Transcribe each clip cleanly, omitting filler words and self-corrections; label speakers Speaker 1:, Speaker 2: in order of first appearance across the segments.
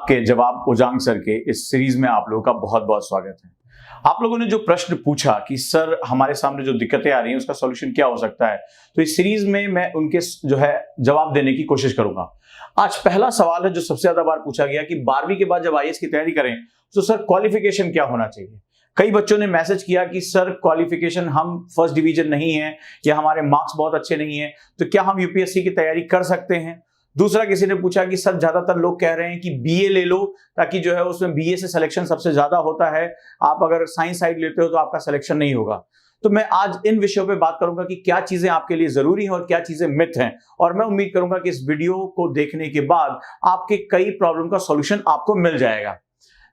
Speaker 1: आपके जवाब उजांग सर के इस सीरीज में आप लोगों का बहुत बहुत स्वागत है। आप लोगों ने जो प्रश्न पूछा कि सर हमारे सामने जो दिक्कतें आ रही हैं उसका सॉल्यूशन क्या हो सकता है, तो इस सीरीज में मैं उनके जो है जवाब देने की कोशिश करूंगा। आज पहला सवाल है जो सबसे ज्यादा बार पूछा गया कि 12वीं के बाद जब आईएएस की तैयारी करें तो सर क्वालिफिकेशन क्या होना चाहिए। कई बच्चों ने मैसेज किया कि सर क्वालिफिकेशन हम फर्स्ट डिवीजन नहीं है या हमारे मार्क्स बहुत अच्छे नहीं है, तो क्या हम यूपीएससी की तैयारी कर सकते हैं। दूसरा किसी ने पूछा कि सर ज्यादातर लोग कह रहे हैं कि बीए ले लो ताकि जो है उसमें बीए से सिलेक्शन सबसे ज्यादा होता है, आप अगर साइंस साइड लेते हो तो आपका सिलेक्शन नहीं होगा। तो मैं आज इन विषयों पे बात करूंगा कि क्या चीजें आपके लिए जरूरी हैं और क्या चीजें मिथ हैं, और मैं उम्मीद करूंगा कि इस वीडियो को देखने के बाद आपके कई प्रॉब्लम का सॉल्यूशन आपको मिल जाएगा।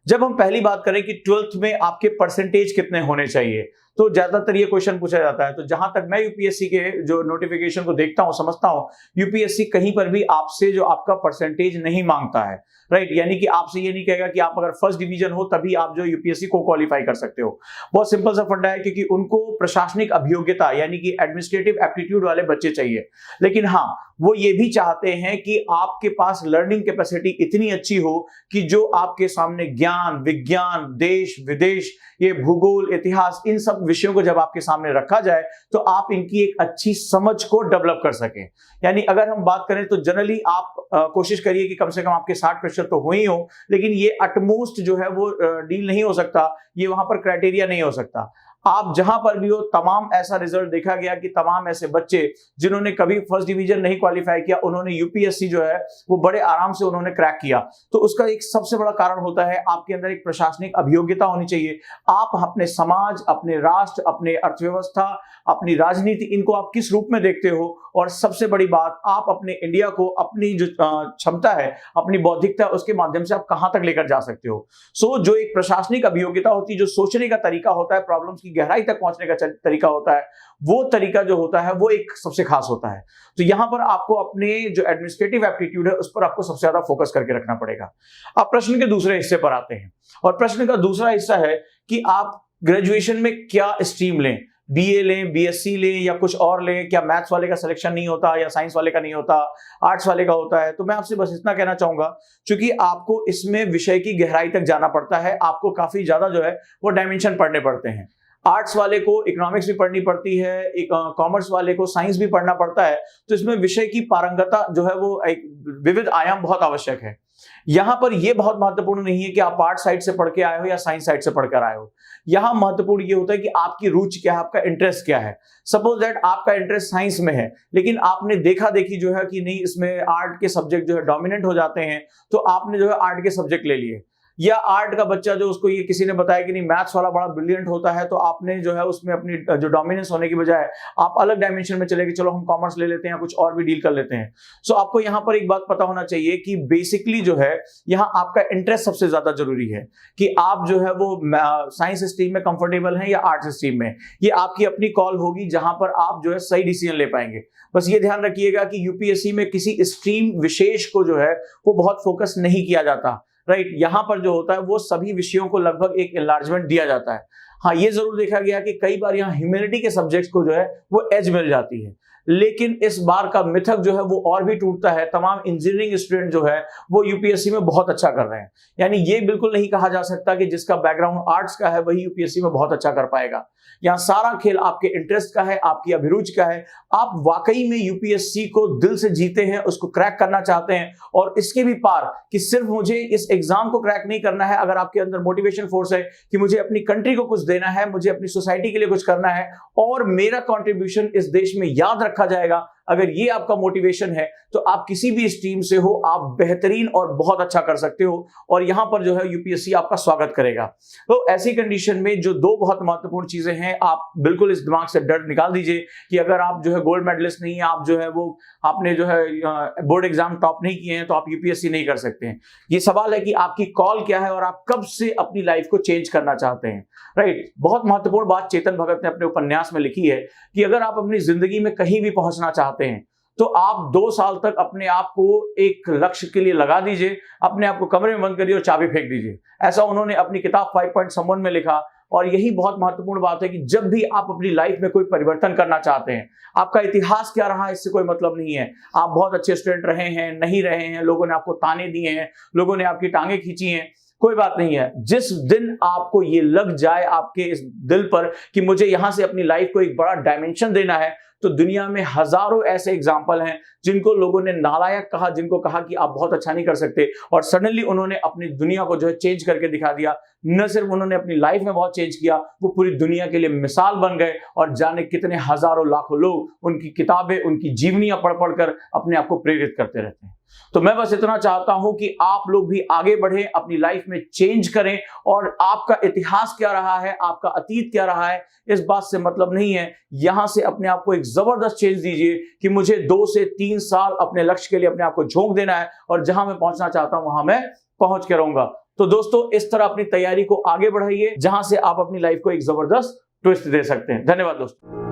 Speaker 1: जब हम पहली बात करें कि 12th में आपके परसेंटेज कितने होने चाहिए, तो ज्यादातर ये क्वेश्चन पूछा जाता है। तो जहां तक मैं यूपीएससी के जो नोटिफिकेशन को देखता हूं, समझता हूं, यूपीएससी कहीं पर भी आपसे जो आपका परसेंटेज नहीं मांगता है, राइट। यानी कि आपसे ये नहीं कहेगा कि आप अगर फर्स्ट डिवीजन हो तभी आप जो यूपीएससी को क्वालिफाई कर सकते हो। बहुत सिंपल सा फंडा है, क्योंकि उनको प्रशासनिक अभियोग्यता यानी कि एडमिनिस्ट्रेटिव एप्टीट्यूड वाले बच्चे चाहिए। लेकिन हाँ, वो ये भी चाहते हैं कि आपके पास लर्निंग कैपेसिटी इतनी अच्छी हो कि जो आपके सामने ज्ञान, विज्ञान, देश विदेश, ये भूगोल, इतिहास, इन सब विषयों को जब आपके सामने रखा जाए तो आप इनकी एक अच्छी समझ को डेवलप कर सकें। यानी अगर हम बात करें तो जनरली आप कोशिश करिए कि कम से कम आपके 60% तो हो ही हो, लेकिन ये अटमोस्ट जो है वो डील नहीं हो सकता, ये वहां पर क्राइटेरिया नहीं हो सकता। आप जहां पर भी हो, तमाम ऐसा रिजल्ट देखा गया कि तमाम ऐसे बच्चे जिन्होंने कभी फर्स्ट डिवीजन नहीं क्वालिफाई किया, उन्होंने यूपीएससी जो है वो बड़े आराम से उन्होंने क्रैक किया। तो उसका एक सबसे बड़ा कारण होता है आपके अंदर एक प्रशासनिक अभियोग्यता होनी चाहिए। आप अपने समाज, अपने राष्ट्र, अपने अर्थव्यवस्था, अपनी राजनीति, इनको आप किस रूप में देखते हो, और सबसे बड़ी बात, आप अपने इंडिया को अपनी जो क्षमता है, अपनी बौद्धिकता, उसके माध्यम से आप कहां तक लेकर जा सकते हो। सो जो एक प्रशासनिक अभियोग्यता होती है, जो सोचने का तरीका होता है, प्रॉब्लम्स की गहराई तक पहुंचने का तरीका होता है, वो तरीका जो होता है वो एक सबसे खास होता है। तो यहां पर आपको अपने जो एडमिनिस्ट्रेटिव एप्टीट्यूड है उस पर आपको सबसे ज्यादा फोकस करके रखना पड़ेगा। अब प्रश्न के दूसरे हिस्से पर आते हैं, और प्रश्न का दूसरा हिस्सा है कि आप ग्रेजुएशन में क्या स्ट्रीम लें, बीए लें, बीएससी लें या कुछ और लें। क्या मैथ्स वाले का सिलेक्शन नहीं होता या साइंस वाले का नहीं होता, आर्ट्स वाले का होता है। तो मैं आपसे बस इतना कहना चाहूंगा, क्योंकि आपको इसमें विषय की गहराई तक जाना पड़ता है, आपको काफी ज्यादा जो है वो डायमेंशन पढ़ने पड़ते हैं। आर्ट्स वाले को इकोनॉमिक्स भी पढ़नी पड़ती है, कॉमर्स वाले को साइंस भी पढ़ना पड़ता है। तो इसमें विषय की पारंगतता जो है वो एक विविध आयाम बहुत आवश्यक है। यहां पर यह बहुत महत्वपूर्ण नहीं है कि आप आर्ट साइड से पढ़ के आए हो या साइंस साइड से पढ़कर आए हो। यहां महत्वपूर्ण यह होता है कि आपकी रुचि क्या है, आपका इंटरेस्ट क्या है। सपोज दैट आपका इंटरेस्ट साइंस में है, लेकिन आपने देखा देखी जो है कि नहीं, इसमें आर्ट के सब्जेक्ट जो है डोमिनेंट हो जाते हैं, तो आपने जो है आर्ट के सब्जेक्ट ले लिए। या आर्ट का बच्चा जो, उसको ये किसी ने बताया कि नहीं मैथ्स वाला बड़ा ब्रिलियंट होता है, तो आपने जो है उसमें अपनी जो डोमिनेंस होने की बजाय आप अलग डायमेंशन में चले कि चलो हम कॉमर्स ले लेते हैं या कुछ और भी डील कर लेते हैं। सो आपको यहाँ पर एक बात पता होना चाहिए कि बेसिकली जो है यहाँ आपका इंटरेस्ट सबसे ज्यादा जरूरी है, कि आप जो है वो साइंस स्ट्रीम में कंफर्टेबल हैं या आर्ट्स स्ट्रीम में। ये आपकी अपनी कॉल होगी, जहां पर आप जो है सही डिसीजन ले पाएंगे। बस ये ध्यान रखिएगा कि यूपीएससी में किसी स्ट्रीम विशेष को जो है वो बहुत फोकस नहीं किया जाता, राइट। यहां पर जो होता है वो सभी विषयों को लगभग एक एनलार्जमेंट दिया जाता है। हाँ, ये जरूर देखा गया कि कई बार यहाँ ह्यूमैनिटी के सब्जेक्ट्स को जो है वो एज मिल जाती है, लेकिन इस बार का मिथक जो है वो और भी टूटता है। तमाम इंजीनियरिंग स्टूडेंट जो है वो यूपीएससी में बहुत अच्छा कर रहे हैं। यानी ये बिल्कुल नहीं कहा जा सकता कि जिसका बैकग्राउंड आर्ट्स का है वही यूपीएससी में बहुत अच्छा कर पाएगा। यहाँ सारा खेल आपके इंटरेस्ट का है, आपकी अभिरुचि का है। आप वाकई में यूपीएससी को दिल से जीते हैं, उसको क्रैक करना चाहते हैं, और इसके भी पार कि सिर्फ मुझे इस एग्जाम को क्रैक नहीं करना है। अगर आपके अंदर मोटिवेशन फोर्स है कि मुझे अपनी कंट्री को कुछ देना है, मुझे अपनी सोसाइटी के लिए कुछ करना है, और मेरा कंट्रीब्यूशन इस देश में याद रखा जाएगा, अगर ये आपका मोटिवेशन है, तो आप किसी भी स्ट्रीम से हो, आप बेहतरीन और बहुत अच्छा कर सकते हो, और यहां पर जो है यूपीएससी आपका स्वागत करेगा। तो ऐसी कंडीशन में जो दो बहुत महत्वपूर्ण चीजें हैं, आप बिल्कुल इस दिमाग से डर निकाल दीजिए कि अगर आप जो है गोल्ड मेडलिस्ट नहीं है, आप जो है वो आपने जो है बोर्ड एग्जाम टॉप नहीं किए हैं, तो आप यूपीएससी नहीं कर सकते हैं। ये सवाल है कि आपकी कॉल क्या है और आप कब से अपनी लाइफ को चेंज करना चाहते हैं, राइट। बहुत महत्वपूर्ण बात चेतन भगत ने अपने उपन्यास में लिखी है कि अगर आप अपनी जिंदगी में कहीं भी पहुंचना चाहते हैं, तो आप 2 साल तक अपने आप को एक लक्ष्य के लिए लगा दीजिए, अपने आप को कमरे में बंद करिए और चाबी फेंक दीजिए। ऐसा उन्होंने अपनी किताब 5 पॉइंट समवन में लिखा, और यही बहुत महत्वपूर्ण बात है कि जब भी आप अपनी लाइफ में कोई परिवर्तन करना चाहते हैं, आपका इतिहास क्या रहा इससे कोई मतलब नहीं है। आप बहुत अच्छे स्टूडेंट रहे हैं, नहीं रहे हैं, लोगों ने आपको ताने दिए हैं, लोगों ने आपकी टांगे खींची हैं, कोई बात नहीं है। जिस दिन आपको ये लग जाए आपके इस दिल पर कि मुझे यहां से अपनी लाइफ को एक बड़ा डायमेंशन देना है, तो दुनिया में हजारों ऐसे एग्जाम्पल हैं जिनको लोगों ने नालायक कहा, जिनको कहा कि आप बहुत अच्छा नहीं कर सकते, और सडनली उन्होंने अपनी दुनिया को जो है चेंज करके दिखा दिया। न सिर्फ उन्होंने अपनी लाइफ में बहुत चेंज किया, वो पूरी दुनिया के लिए मिसाल बन गए, और जाने कितने हजारों लाखों लोग उनकी किताबें, उनकी जीवनियां पढ़ पढ़कर अपने आप को प्रेरित करते रहते हैं। तो मैं बस इतना चाहता हूं कि आप लोग भी आगे बढ़े, अपनी लाइफ में चेंज करें, और आपका इतिहास क्या रहा है, आपका अतीत क्या रहा है, इस बात से मतलब नहीं है। यहां से अपने आप को एक जबरदस्त चेंज दीजिए कि मुझे 2 से 3 साल अपने लक्ष्य के लिए अपने आप को झोंक देना है, और जहां मैं पहुंचना चाहता हूं वहां मैं पहुंच के रहूंगा। तो दोस्तों, इस तरह अपनी तैयारी को आगे बढ़ाइए, जहां से आप अपनी लाइफ को एक जबरदस्त ट्विस्ट दे सकते हैं। धन्यवाद दोस्तों।